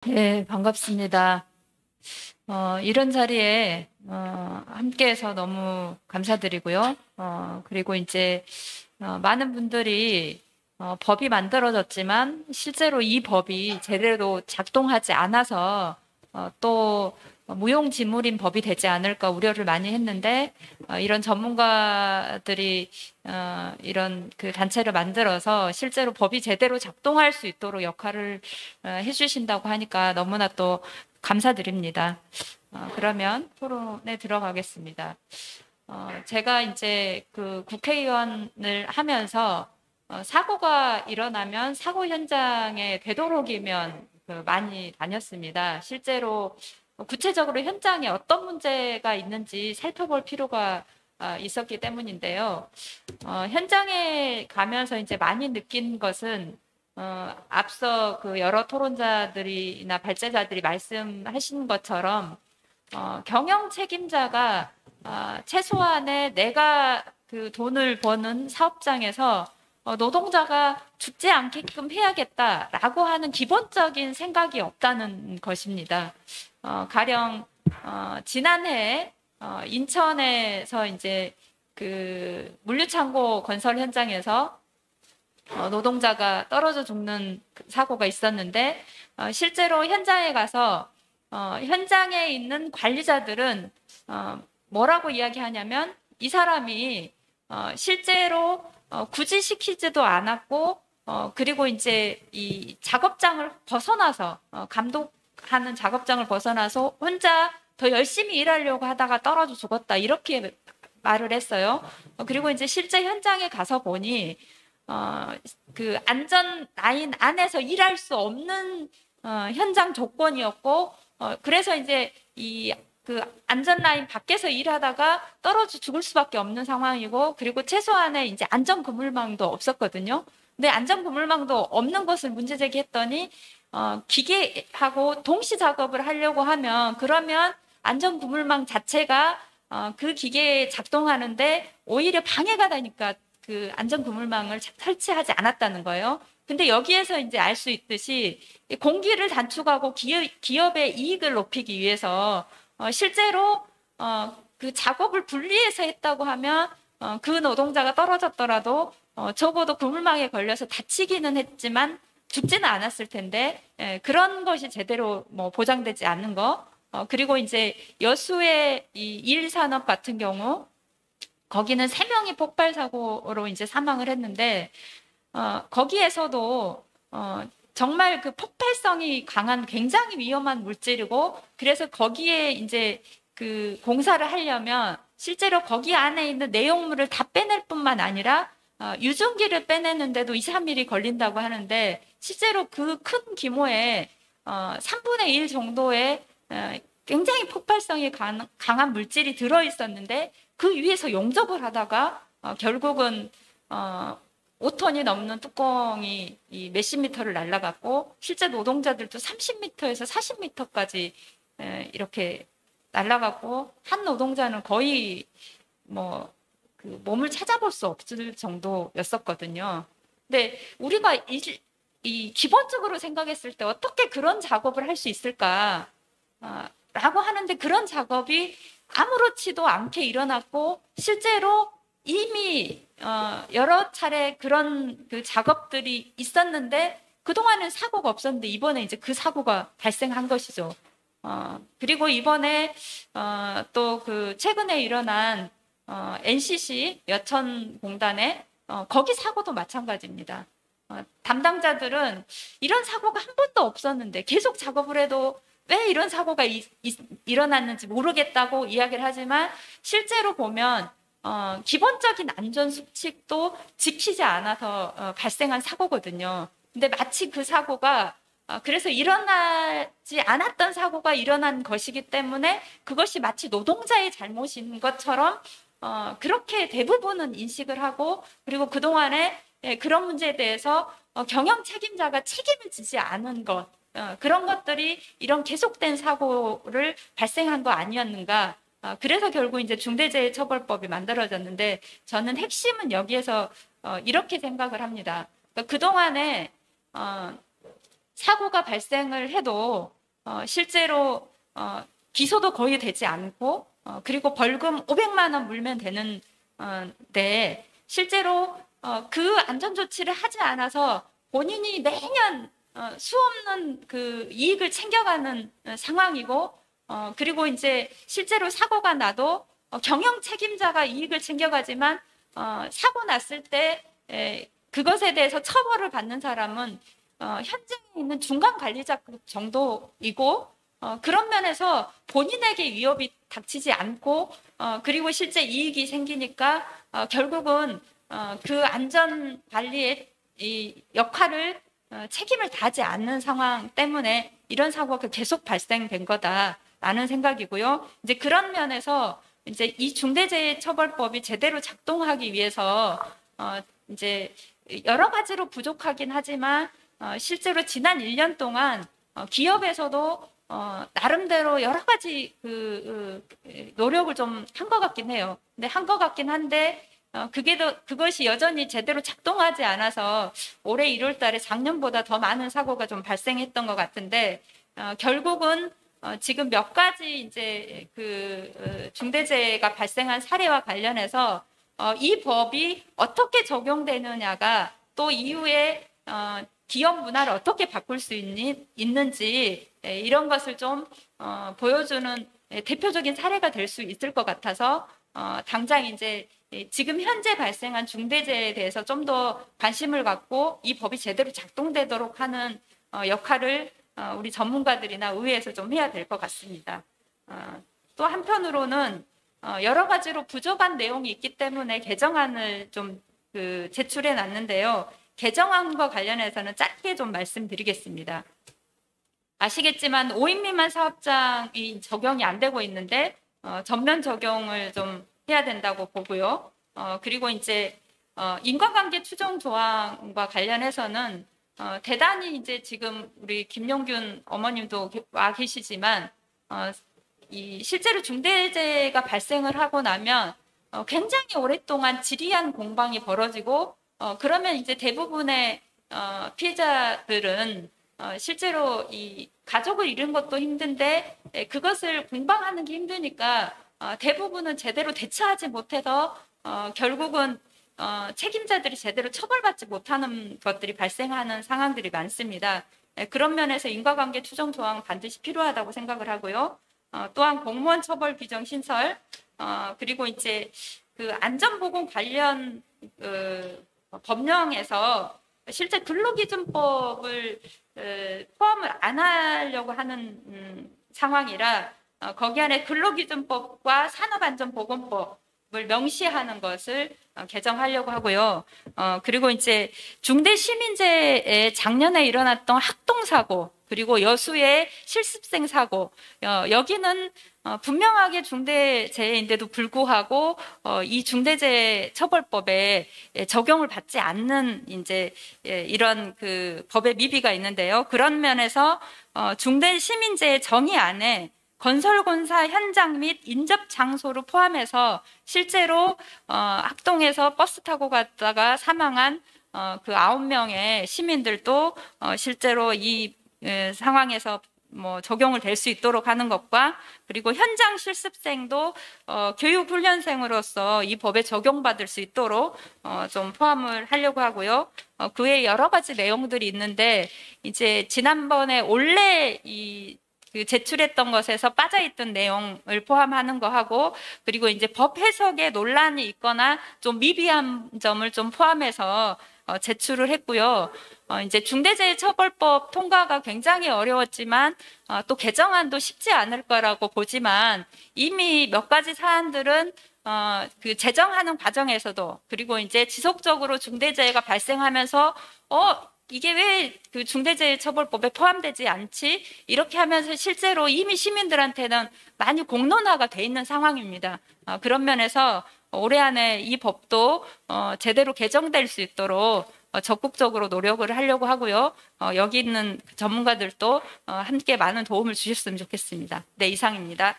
네, 반갑습니다. 이런 자리에 함께해서 너무 감사드리고요. 그리고 이제 많은 분들이 법이 만들어졌지만 실제로 이 법이 제대로 작동하지 않아서 또 무용지물인 법이 되지 않을까 우려를 많이 했는데 이런 전문가들이 이런 그 단체를 만들어서 실제로 법이 제대로 작동할 수 있도록 역할을 해주신다고 하니까 너무나 또 감사드립니다. 그러면 토론에 들어가겠습니다. 제가 이제 그 국회의원을 하면서 사고가 일어나면 사고 현장에 되도록이면 많이 다녔습니다. 실제로 구체적으로 현장에 어떤 문제가 있는지 살펴볼 필요가 있었기 때문인데요. 현장에 가면서 이제 많이 느낀 것은 앞서 그 여러 토론자들이나 발제자들이 말씀하신 것처럼 경영 책임자가 최소한의 내가 그 돈을 버는 사업장에서 노동자가 죽지 않게끔 해야겠다라고 하는 기본적인 생각이 없다는 것입니다. 가령 지난해 인천에서 이제 그 물류창고 건설 현장에서 노동자가 떨어져 죽는 사고가 있었는데 실제로 현장에 가서 현장에 있는 관리자들은 뭐라고 이야기하냐면 이 사람이 실제로 굳이 시키지도 않았고 그리고 이제 이 작업장을 벗어나서 감독하는 작업장을 벗어나서 혼자 더 열심히 일하려고 하다가 떨어져 죽었다 이렇게 말을 했어요. 그리고 이제 실제 현장에 가서 보니 그 안전 라인 안에서 일할 수 없는 현장 조건이었고 그래서 이제 이 그 안전 라인 밖에서 일하다가 떨어져 죽을 수밖에 없는 상황이고 그리고 최소한의 이제 안전 그물망도 없었거든요. 근데 안전 그물망도 없는 것을 문제 제기했더니 기계하고 동시 작업을 하려고 하면 그러면 안전 그물망 자체가 그 기계에 작동하는데 오히려 방해가 되니까 그 안전 그물망을 설치하지 않았다는 거예요. 근데 여기에서 이제 알 수 있듯이 공기를 단축하고 기업의 이익을 높이기 위해서 실제로 그 작업을 분리해서 했다고 하면 그 노동자가 떨어졌더라도 적어도 그물망에 걸려서 다치기는 했지만 죽지는 않았을 텐데 그런 것이 제대로 뭐 보장되지 않는 거 그리고 이제 여수의 이 일산업 같은 경우 거기는 3명이 폭발 사고로 이제 사망을 했는데 거기에서도 정말 그 폭발성이 강한 굉장히 위험한 물질이고 그래서 거기에 이제 그 공사를 하려면 실제로 거기 안에 있는 내용물을 다 빼낼 뿐만 아니라 유증기를 빼내는데도 2, 3일이 걸린다고 하는데 실제로 그 큰 규모의 3분의 1 정도의 굉장히 폭발성이 강한 물질이 들어 있었는데 그 위에서 용접을 하다가 결국은 5톤이 넘는 뚜껑이 몇십 미터를 날아갔고 실제 노동자들도 30미터에서 40미터까지 이렇게 날아갔고 한 노동자는 거의 뭐 그 몸을 찾아볼 수 없을 정도였었거든요. 근데 우리가 이 기본적으로 생각했을 때 어떻게 그런 작업을 할 수 있을까? 라고 하는데 그런 작업이 아무렇지도 않게 일어났고 실제로 이미 여러 차례 그런 그 작업들이 있었는데 그동안은 사고가 없었는데 이번에 이제 그 사고가 발생한 것이죠. 그리고 이번에 또 그 최근에 일어난 NCC 여천공단에 거기 사고도 마찬가지입니다. 담당자들은 이런 사고가 한 번도 없었는데 계속 작업을 해도 왜 이런 사고가 일어났는지 모르겠다고 이야기를 하지만 실제로 보면 기본적인 안전 수칙도 지키지 않아서 발생한 사고거든요. 근데 마치 그 사고가 그래서 일어나지 않았던 사고가 일어난 것이기 때문에 그것이 마치 노동자의 잘못인 것처럼 그렇게 대부분은 인식을 하고 그리고 그동안에 그런 문제에 대해서 경영 책임자가 책임을 지지 않은 것 그런 것들이 이런 계속된 사고를 발생한 거 아니었는가. 그래서 결국 이제 중대재해처벌법이 만들어졌는데 저는 핵심은 여기에서 이렇게 생각을 합니다. 그러니까 그동안에 사고가 발생을 해도 실제로 기소도 거의 되지 않고 그리고 벌금 500만 원 물면 되는데 실제로 그 안전조치를 하지 않아서 본인이 매년 수없는 그 이익을 챙겨가는 상황이고 그리고 이제 실제로 사고가 나도 경영 책임자가 이익을 챙겨가지만 사고 났을 때 그것에 대해서 처벌을 받는 사람은 현장에 있는 중간 관리자급 정도이고 그런 면에서 본인에게 위협이 닥치지 않고 그리고 실제 이익이 생기니까 결국은 그 안전 관리의 이 역할을 책임을 다하지 않는 상황 때문에 이런 사고가 계속 발생된 거다라는 생각이고요. 이제 그런 면에서 이제 이 중대재해처벌법이 제대로 작동하기 위해서 이제 여러 가지로 부족하긴 하지만 실제로 지난 1년 동안 기업에서도 나름대로 여러 가지 노력을 좀 한 것 같긴 해요. 근데 한 것 같긴 한데 그것이 여전히 제대로 작동하지 않아서 올해 1월 달에 작년보다 더 많은 사고가 좀 발생했던 것 같은데 결국은 지금 몇 가지 이제 중대재해가 발생한 사례와 관련해서 이 법이 어떻게 적용되느냐가 또 이후에 기업 문화를 어떻게 바꿀 수 있는지 이런 것을 좀 보여주는 대표적인 사례가 될 수 있을 것 같아서 당장 이제 지금 현재 발생한 중대재해에 대해서 좀 더 관심을 갖고 이 법이 제대로 작동되도록 하는 역할을 우리 전문가들이나 의회에서 좀 해야 될 것 같습니다. 또 한편으로는 여러 가지로 부족한 내용이 있기 때문에 개정안을 좀 제출해 놨는데요. 개정안과 관련해서는 짧게 좀 말씀드리겠습니다. 아시겠지만 5인 미만 사업장이 적용이 안 되고 있는데 전면 적용을 좀 해야 된다고 보고요. 그리고 이제 인과관계 추정 조항과 관련해서는 대단히 이제 지금 우리 김용균 어머님도 와 계시지만 이 실제로 중대재해가 발생을 하고 나면 굉장히 오랫동안 지리한 공방이 벌어지고 그러면 이제 대부분의 피해자들은 실제로 이 가족을 잃은 것도 힘든데 그것을 공방하는 게 힘드니까 대부분은 제대로 대처하지 못해서 결국은 책임자들이 제대로 처벌받지 못하는 것들이 발생하는 상황들이 많습니다. 그런 면에서 인과관계 추정 조항 반드시 필요하다고 생각을 하고요. 또한 공무원 처벌 규정 신설 그리고 이제 안전보건 관련 법령에서 실제 근로기준법을 포함을 안 하려고 하는 상황이라 거기 안에 근로기준법과 산업안전보건법을 명시하는 것을 개정하려고 하고요. 그리고 이제 중대시민재해에 작년에 일어났던 학동사고 그리고 여수의 실습생 사고 여기는 분명하게 중대재해인데도 불구하고 이 중대재해처벌법에 적용을 받지 않는 이제 이런 법의 미비가 있는데요. 그런 면에서 중대시민재해 정의 안에 건설공사 현장 및 인접 장소를 포함해서 실제로 학동에서 버스 타고 갔다가 사망한 그 9명의 시민들도 실제로 이 상황에서 적용을 될 수 있도록 하는 것과 그리고 현장 실습생도 교육훈련생으로서 이 법에 적용받을 수 있도록 좀 포함을 하려고 하고요. 그 외에 여러 가지 내용들이 있는데 이제 지난번에 원래 제출했던 것에서 빠져있던 내용을 포함하는 거 하고 그리고 이제 법 해석에 논란이 있거나 좀 미비한 점을 좀 포함해서 제출을 했고요. 이제 중대재해처벌법 통과가 굉장히 어려웠지만 또 개정안도 쉽지 않을 거라고 보지만 이미 몇 가지 사안들은 제정하는 과정에서도 그리고 이제 지속적으로 중대재해가 발생하면서 이게 왜 중대재해처벌법에 포함되지 않지? 이렇게 하면서 실제로 이미 시민들한테는 많이 공론화가 돼 있는 상황입니다. 그런 면에서 올해 안에 이 법도 제대로 개정될 수 있도록 적극적으로 노력을 하려고 하고요. 여기 있는 전문가들도 함께 많은 도움을 주셨으면 좋겠습니다. 네, 이상입니다.